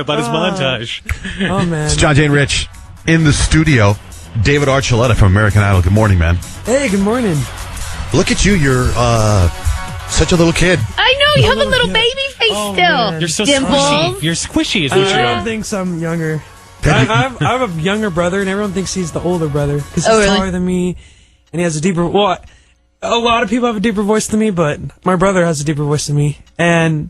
about his montage. Oh, man. It's Johnjay and Rich in the studio. David Archuleta from American Idol. Good morning, man. Hey, good morning. Look at you. You're such a little kid. I know, you have a little baby face still. Man. You're so Dimples. squishy. You're squishy is what you Everyone are. thinks I'm younger. I have a younger brother, and everyone thinks he's the older brother because he's taller than me, and he has a deeper. Well, a lot of people have a deeper voice than me, but my brother has a deeper voice than me, and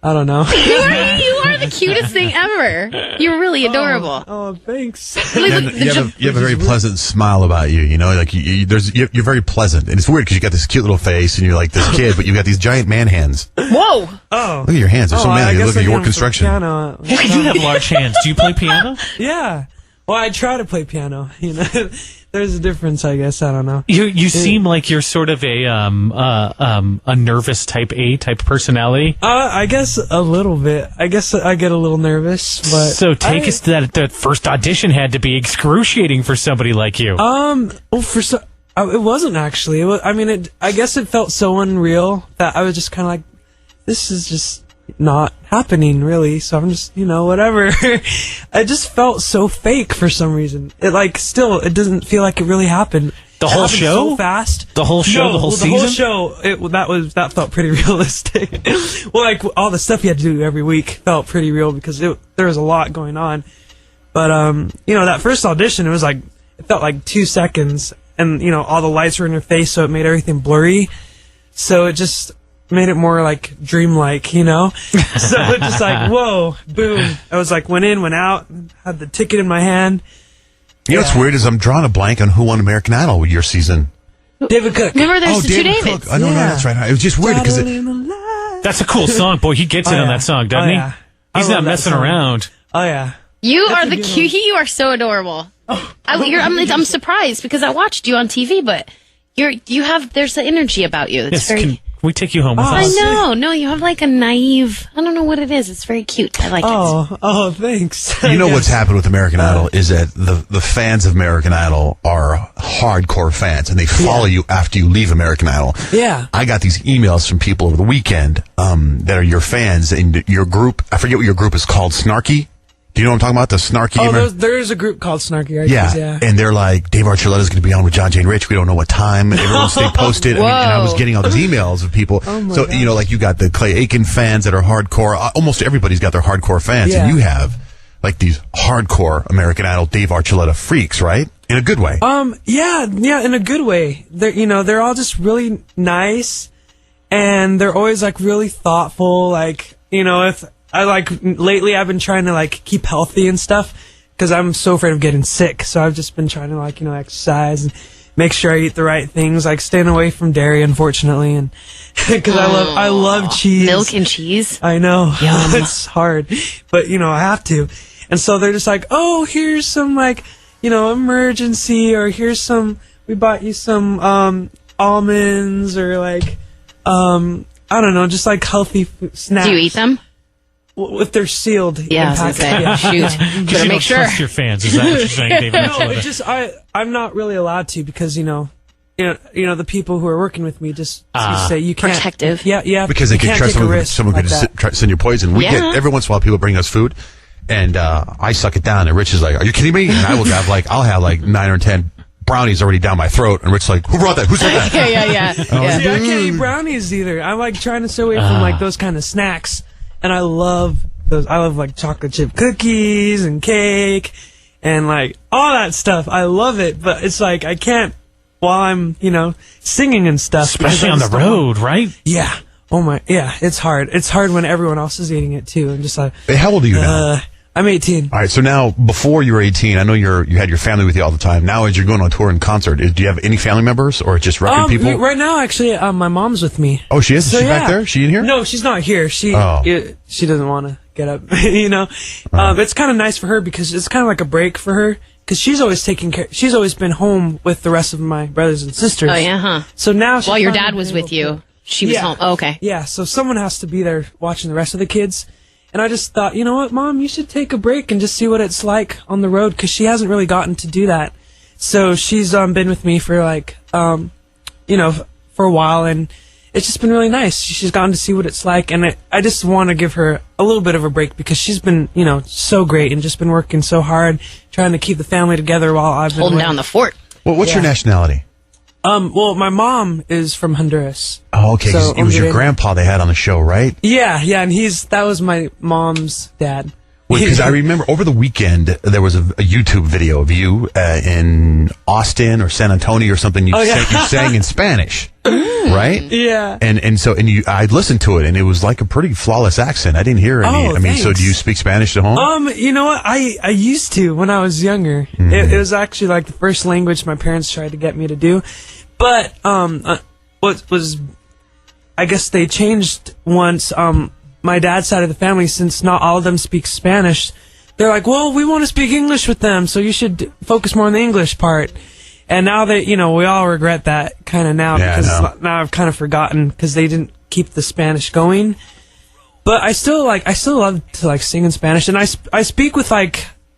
I don't know. You are the cutest thing ever. You're really adorable. Oh, thanks. Look, And you have a very pleasant smile about you. You know, like you're very pleasant, and it's weird because you got this cute little face, and you're like this kid, but you got these giant man hands. Whoa. Oh, Look at your hands; they're so manly. They look like York Construction. Piano. You do have large hands. Do you play piano? Yeah. Well, I try to play piano. You know, there's a difference, I guess. I don't know. You seem like you're sort of a nervous type A type personality. I guess a little bit. I guess I get a little nervous, but So take us to that first audition had to be excruciating for somebody like you. Well, it wasn't actually. I guess it felt so unreal that I was just kind of like, this is just not happening, really. So I'm just, whatever. I just felt so fake for some reason. It doesn't feel like it really happened. The whole show? So fast. The whole show, the whole season? The whole show, that felt pretty realistic. Well, like all the stuff you had to do every week felt pretty real because there was a lot going on. But that first audition, it felt like 2 seconds, and all the lights were in your face, so it made everything blurry. So it just made it more like dreamlike, So it just like, whoa, boom. I was like, went in, went out, had the ticket in my hand. You know what's weird is I'm drawing a blank on who won American Idol your season. David Cook. Remember, there's the two David Davids. Cook. I don't know. That's right. It was just weird because That's a cool song, boy. He gets it on that song, doesn't he? Yeah. He's not messing around. Oh, yeah. You are the cute. You are so adorable. I'm surprised because I watched you on TV, but there's an energy about you. It's very. Can we take you home with I us? know. No, you have like a naive. I don't know what it is. It's very cute. I like it. Oh, thanks. you know what's happened with American Idol is that the fans of American Idol are hardcore fans, and they follow you after you leave American Idol. Yeah. I got these emails from people over the weekend that are your fans, and your group, I forget what your group is called, Snarky? Do you know what I'm talking about? The Snarky? There's a group called Snarky Archies, yeah. And they're like, Dave Archuleta's going to be on with Johnjay and Rich. We don't know what time. And everyone stay posted. And I was getting all these emails of people. So, gosh. Like you got the Clay Aiken fans that are hardcore. Almost everybody's got their hardcore fans. Yeah. And you have like these hardcore American Idol Dave Archuleta freaks, right? In a good way. Yeah, in a good way. They're all just really nice, and they're always like really thoughtful. Like, if lately I've been trying to keep healthy and stuff because I'm so afraid of getting sick. So I've just been trying to exercise and make sure I eat the right things, like staying away from dairy, unfortunately, and because I love cheese, Milk and cheese. I know. Yum. It's hard, but I have to. And so they're just like, oh, here's some emergency, or we bought you some almonds, or I don't know, just healthy snacks. Do you eat them? If they're sealed. Yeah, I was gonna say, shoot. Because Better you make sure. trust your fans. Is that what you're saying, David? No, it's just I'm not really allowed to because the people who are working with me just say you can't. Protective. Yeah. Because they could trust someone could send you poison. We get every once in a while people bring us food, and I suck it down, and Rich is like, "Are you kidding me?" And I will have I'll have 9 or 10 brownies already down my throat, and Rich is like, "Who brought that? Who said that?" Yeah. See, I can't eat brownies either. I'm trying to stay away from those kind of snacks, and I love those. I love chocolate chip cookies and cake and all that stuff. I love it, but it's I can't while I'm singing and stuff. Especially on the road, right? Yeah. Oh my. Yeah. It's hard. It's hard when everyone else is eating it too. And just Hey, how old are you now? I'm 18. All right, so now, before you were 18, I know you had your family with you all the time. Now, as you're going on tour and concert, do you have any family members or just record people? Right now, actually, my mom's with me. Oh, she is? So, is she back there? She in here? No, she's not here. She doesn't want to get up, It's kind of nice for her because it's kind of like a break for her because she's always she's always been home with the rest of my brothers and sisters. Oh, yeah, huh? So now while your dad was with you, she was home. Oh, okay. Yeah, so someone has to be there watching the rest of the kids. And I just thought, you know what, Mom, you should take a break and just see what it's like on the road because she hasn't really gotten to do that. So she's been with me for for a while, and it's just been really nice. She's gotten to see what it's like, and I just want to give her a little bit of a break because she's been, so great and just been working so hard trying to keep the family together while I've been holding away. down the fort. Well, what's your nationality? Well, my mom is from Honduras. Oh, okay. 'Cause So, it was your grandpa they had on the show, right? Yeah, and that was my mom's dad. Because I remember over the weekend there was a YouTube video of you in Austin or San Antonio or something. You sang in Spanish, right? Yeah. I listened to it and it was like a pretty flawless accent. I didn't hear any. Thanks. So do you speak Spanish at home? You know what? I used to when I was younger. Mm-hmm. It was actually like the first language my parents tried to get me to do. But what was, I guess they changed once. My dad's side of the family, since not all of them speak Spanish, they're like, well, we want to speak English with them, so you should focus more on the English part. And now that, we all regret that kind of now, because now I've kind of forgotten because they didn't keep the Spanish going. But I still love to sing in Spanish, and I speak with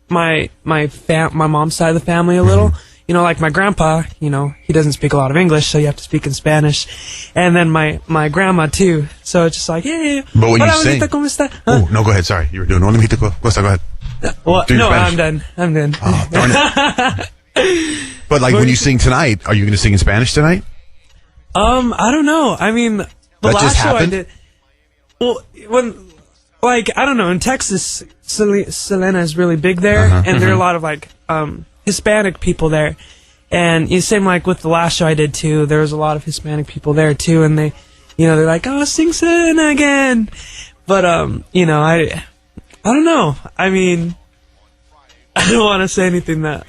my mom's side of the family a little. Like my grandpa, he doesn't speak a lot of English, so you have to speak in Spanish. And then my grandma, too. So it's just like, hey. But when you sing... ¿Cómo está? Oh, no, go ahead. Sorry. You were doing... Go ahead. Well, no, I'm done. Oh, darn it. But when you sing tonight, are you going to sing in Spanish tonight? I don't know. I mean, the last show I did... Well, when... I don't know. In Texas, Selena is really big there. And there are a lot of, Hispanic people there, and same with the last show I did too. There was a lot of Hispanic people there too, and they, they're like, "Oh, sing Selena again," but I don't know. I mean, I don't want to say anything but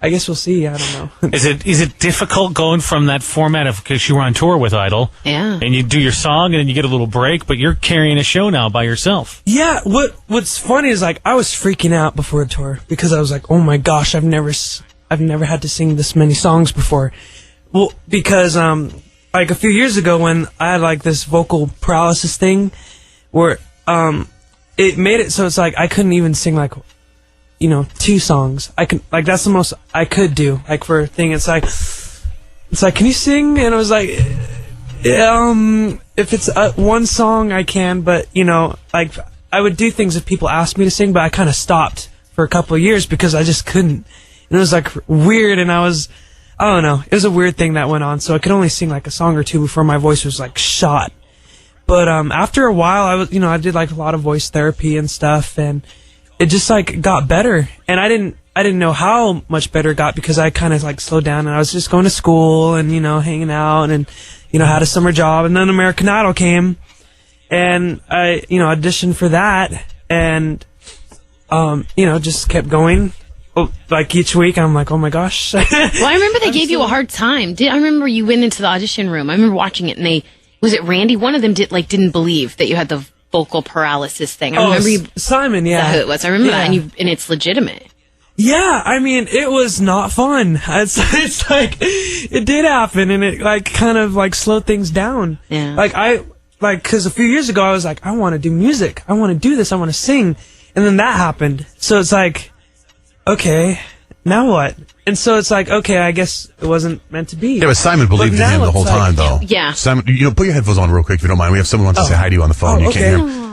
I guess we'll see. I don't know. Is it difficult going from that format of, because you were on tour with Idol, and you do your song and then you get a little break, but you're carrying a show now by yourself? Yeah. What's funny is I was freaking out before the tour because I was like, oh my gosh, I've never had to sing this many songs before. Well, because a few years ago when I had this vocal paralysis thing, where it made it so it's I couldn't even sing 2 songs. I can that's the most I could do. For a thing, it's can you sing? And I was like, if it's one song I can, but I would do things if people asked me to sing, but I kind of stopped for a couple of years because I just couldn't. And it was weird, and I don't know. It was a weird thing that went on, so I could only sing a song or two before my voice was shot. But after a while, I did a lot of voice therapy and stuff, and it just got better, and I didn't know how much better it got because I kind of slowed down, and I was just going to school and hanging out and had a summer job, and then American Idol came, and I auditioned for that, and just kept going. Each week I'm oh my gosh. Well, I remember they gave you a hard time. I remember you went into the audition room. I remember watching it, and was it Randy? One of them didn't believe that you had the vocal paralysis thing. I remember Simon, yeah. That's who it was. I remember that, and it's legitimate. Yeah, I mean, it was not fun. It's it did happen, and it kind of slowed things down. Yeah. Because a few years ago I was I want to do music. I want to do this. I want to sing. And then that happened. So it's okay, now what? And so it's okay, I guess it wasn't meant to be. Yeah, but Simon believed in him the whole time, though. Yeah. Simon, put your headphones on real quick if you don't mind. We have someone who wants to say hi to you on the phone. You okay. can't hear him.